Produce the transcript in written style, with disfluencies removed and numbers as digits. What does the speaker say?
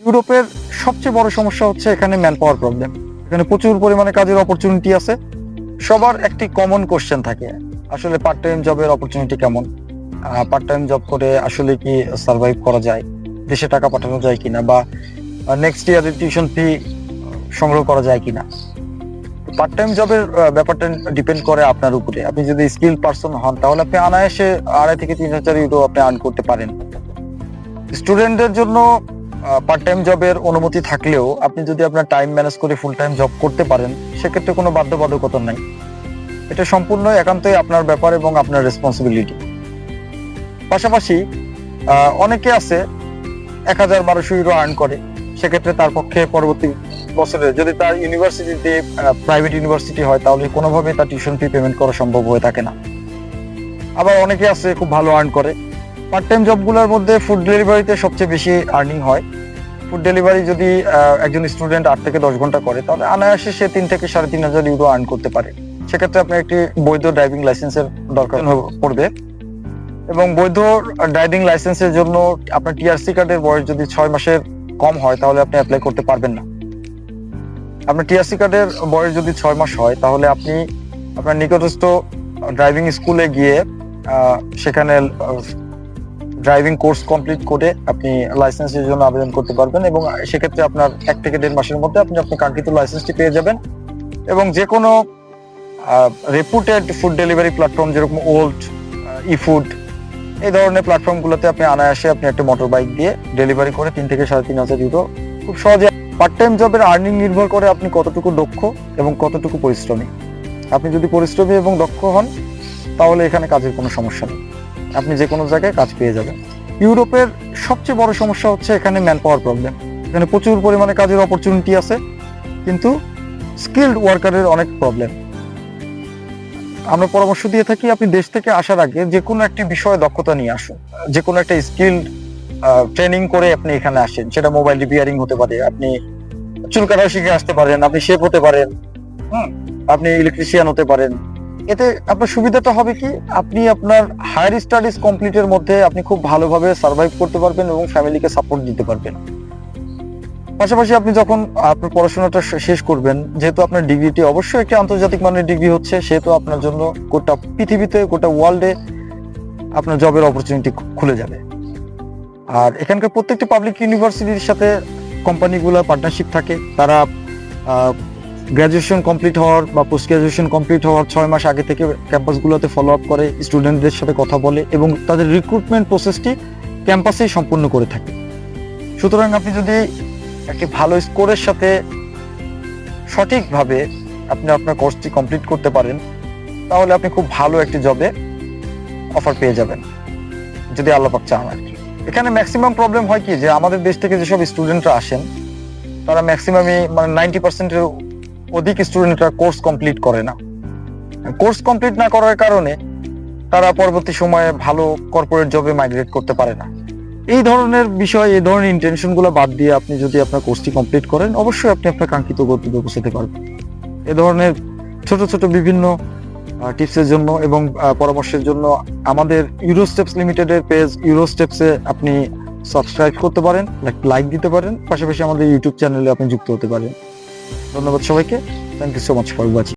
ইউরোপের সবচেয়ে বড় সমস্যা হচ্ছে এখানে ম্যান পাওয়ার প্রবলেম। এখানে প্রচুর পরিমাণে কাজের অপরচুনিটি আছে। সবার একটি কমন কোশ্চেন থাকে, আসলে পার্ট টাইম জবের অপরচুনিটি কেমন, পার্ট টাইম জব করে আসলে কি সার্ভাইভ করা যায়, দেশে টাকা পাঠানো যায় কিনা, বা নেক্সট ইয়ারের টিউশন ফি সংগ্রহ করা যায় কিনা। পার্ট টাইম জবের ব্যাপারটা ডিপেন্ড করে আপনার উপরে। আপনি যদি স্কিল পারসন হন তাহলে আপনি অনায়াসে 2,500 থেকে 3,000 ইউরো আপনি আর্ন করতে পারেন। স্টুডেন্টদের জন্য পার্ট টাইম জবের অনুমতি থাকলেও আপনি যদি আপনার টাইম ম্যানেজ করে ফুল টাইম জব করতে পারেন, সেক্ষেত্রে কোনো বাধ্যবাধকতা নাই। এটা সম্পূর্ণ একান্তই আপনার ব্যাপার এবং আপনার রেসপন্সিবিলিটি। পাশাপাশি অনেকে আছে 1,000-1,200 ইউরো আর্ন করে, সেক্ষেত্রে তার পক্ষে পরবর্তী বছরে যদি তার ইউনিভার্সিটিতে প্রাইভেট ইউনিভার্সিটি হয় তাহলে কোনোভাবেই তার টিউশন ফি পেমেন্ট করা সম্ভব হয়ে থাকে না। আবার অনেকে আছে খুব ভালো আর্ন করে। পার্ট টাইম জবগুলোর মধ্যে ফুড ডেলিভারিতে সবচেয়ে বেশি আর্নিং হয়। ফুড ডেলিভারি যদি একজন স্টুডেন্ট 8 থেকে 10 ঘন্টা করে তাহলে অনায়াসে সে 3 থেকে 3,500 ইউরো আর্ন করতে পারে। সেক্ষেত্রে আপনার একটি বৈধ ড্রাইভিং লাইসেন্সের দরকার পড়বে, এবং বৈধ ড্রাইভিং লাইসেন্সের জন্য আপনার টিআরসি কার্ডের বয়স যদি 6 মাসের কম হয় তাহলে আপনি অ্যাপ্লাই করতে পারবেন না। আপনার টিআরসি কার্ডের বয়স যদি 6 মাস হয় তাহলে আপনি আপনার নিকটস্থ ড্রাইভিং স্কুলে গিয়ে সেখানে ড্রাইভিং কোর্স কমপ্লিট করে আপনি লাইসেন্সের জন্য আবেদন করতে পারবেন, এবং সেক্ষেত্রে আপনার 1 থেকে 1.5 মাসের মধ্যে আপনি আপনার কাঙ্ক্ষিত লাইসেন্সটি পেয়ে যাবেন। এবং যে কোনো রেপুটেড ফুড ডেলিভারি প্ল্যাটফর্ম যেরকম ওল্ট, ইফুড, এই ধরনের প্ল্যাটফর্মগুলোতে আপনি অনায়াসে আপনি একটা মোটর বাইক দিয়ে ডেলিভারি করে 3 থেকে 3,500 ইউরো খুব সহজে। পার্ট টাইম জবের আর্নিং নির্ভর করে আপনি কতটুকু দক্ষ এবং কতটুকু পরিশ্রমী। আপনি যদি পরিশ্রমী এবং দক্ষ হন তাহলে এখানে কাজের কোনো সমস্যা নেই, আপনি যে কোনো জায়গায় কাজ পেয়ে যাবেন। ইউরোপের সবচেয়ে বড় সমস্যা হচ্ছে এখানে ম্যান পাওয়ার প্রবলেম। এখানে প্রচুর পরিমাণে কাজের অপরচুনিটি আছে, কিন্তু স্কিলড ওয়ার্কারের অনেক প্রবলেম। আমরা পরামর্শ দিয়ে থাকি আপনি দেশ থেকে আসার আগে যে কোনো একটি বিষয়ে দক্ষতা নিয়ে আসুন, যে কোনো একটা স্কিলড ট্রেনিং করে আপনি এখানে আসেন। সেটা মোবাইল রিপেয়ারিং হতে পারে, আপনি চুল কাটা শিখে আসতে পারেন, আপনি শেফ হতে পারেন, আপনি ইলেকট্রিশিয়ান হতে পারেন। এতে আপনার সুবিধাটা হবে কি, আপনি আপনার হায়ার স্টাডিজ কমপ্লিটের মধ্যে আপনি খুব ভালোভাবে সার্ভাইভ করতে পারবেন এবং ফ্যামিলিকে সাপোর্ট দিতে পারবেন। পাশাপাশি আপনি যখন আপনার পড়াশোনাটা শেষ করবেন, যেহেতু আপনার ডিগ্রিটি অবশ্যই একটি আন্তর্জাতিক মানের ডিগ্রি হচ্ছে, সেহেতু আপনার জন্য গোটা পৃথিবীতে, গোটা ওয়ার্ল্ডে আপনার জবের অপরচুনিটি খুলে যাবে। আর এখানকার প্রত্যেকটি পাবলিক ইউনিভার্সিটির সাথে কোম্পানিগুলোর পার্টনারশিপ থাকে। তারা গ্র্যাজুয়েশন কমপ্লিট হওয়ার বা পোস্ট গ্র্যাজুয়েশন কমপ্লিট হওয়ার 6 মাস আগে থেকে ক্যাম্পাসগুলোতে ফলো আপ করে, স্টুডেন্টদের সাথে কথা বলে এবং তাদের রিক্রুটমেন্ট প্রসেসটি ক্যাম্পাসেই সম্পূর্ণ করে থাকে। সুতরাং আপনি যদি একটি ভালো স্কোরের সাথে সঠিকভাবে আপনি আপনার কোর্সটি কমপ্লিট করতে পারেন তাহলে আপনি খুব ভালো একটি জবে অফার পেয়ে যাবেন, যদি আল্লাহ পাক চান আর কি। এখানে ম্যাক্সিমাম প্রবলেম হয় কি, যে আমাদের দেশ থেকে যেসব স্টুডেন্টরা আসেন তারা ম্যাক্সিমামই 90%-এর অধিক স্টুডেন্টরা কোর্স কমপ্লিট করে না। কোর্স কমপ্লিট না করার কারণে তারা পরবর্তী সময়ে ভালো কর্পোরেট জবে মাইগ্রেট করতে পারে না। এই ধরনের বিষয়, এই ধরনের ইন্টেনশন গুলো বাদ দিয়ে আপনি যদি আপনার কোর্সটি কমপ্লিট করেন, অবশ্যই আপনি আপনার কাঙ্ক্ষিত গন্তব্যে পৌঁছাতে পারবেন। এ ধরনের ছোট ছোট বিভিন্ন টিপসের জন্য এবং পরামর্শের জন্য আমাদের ইউরোস্টেপস লিমিটেডের পেজ ইউরোস্টেপসে আপনি সাবস্ক্রাইব করতে পারেন, লাইক দিতে পারেন, পাশাপাশি আমাদের ইউটিউব চ্যানেলে আপনি যুক্ত হতে পারেন। ধন্যবাদ সবাইকে। Thank you so much for watching.